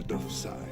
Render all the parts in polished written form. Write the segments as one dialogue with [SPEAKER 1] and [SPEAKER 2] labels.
[SPEAKER 1] sort of sign.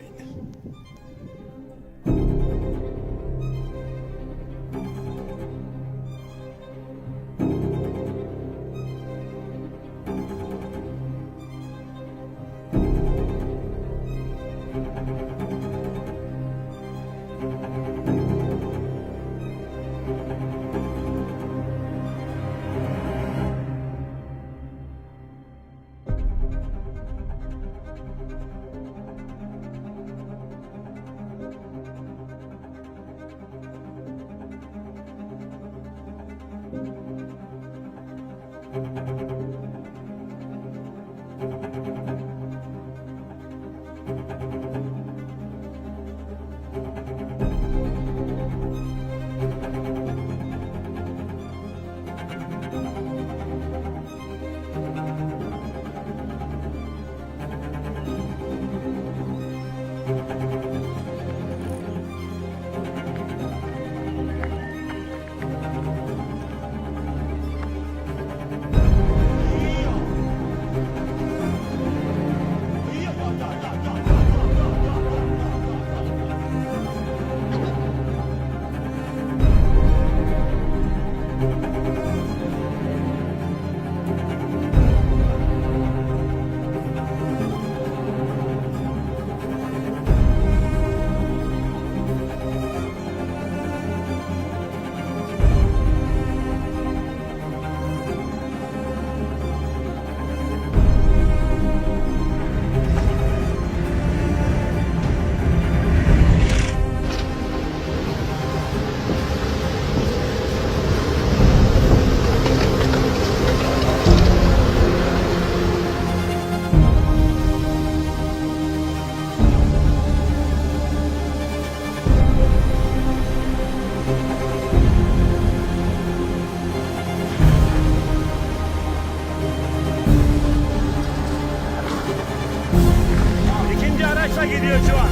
[SPEAKER 2] Gidiyor şu an.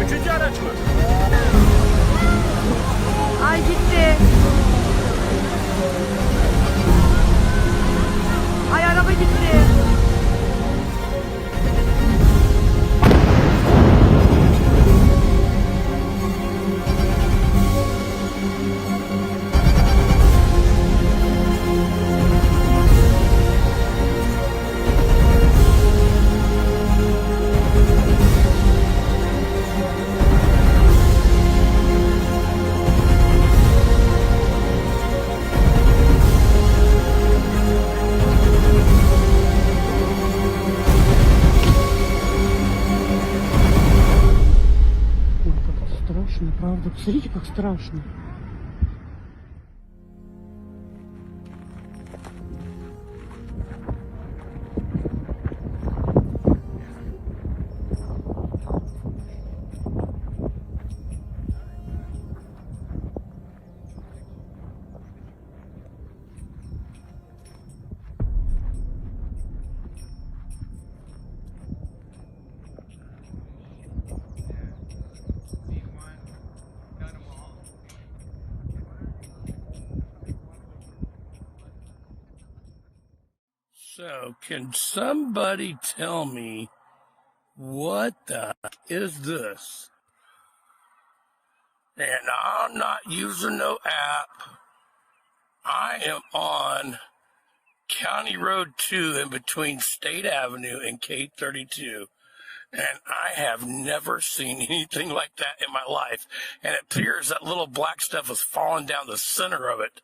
[SPEAKER 2] Üçüncü araç mı?
[SPEAKER 3] Ay gitti. Ay araba gitti. Страшно, правда? Посмотрите, как страшно.
[SPEAKER 2] So, can somebody tell me what the heck is this? And I'm not using no app. I am on County Road 2 in between State Avenue and K32. And I have never seen anything like that in my life. And it appears that little black stuff is falling down the center of it.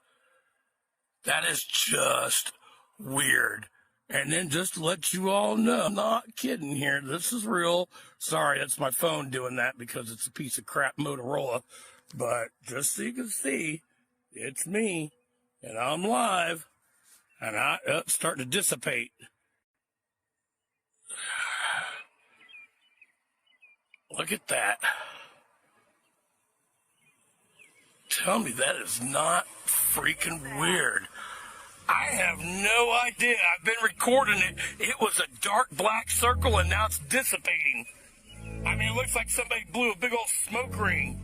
[SPEAKER 2] That is just weird. And then just to let you all know, I'm not kidding here. This is real. Sorry, that's my phone doing that because it's a piece of crap Motorola. But just so you can see, it's me. And I'm live. And it's starting to dissipate. Look at that. Tell me that is not freaking weird. I have no idea. I've been recording it. It was a dark black circle and now it's dissipating. I mean, it looks like somebody blew a big old smoke ring.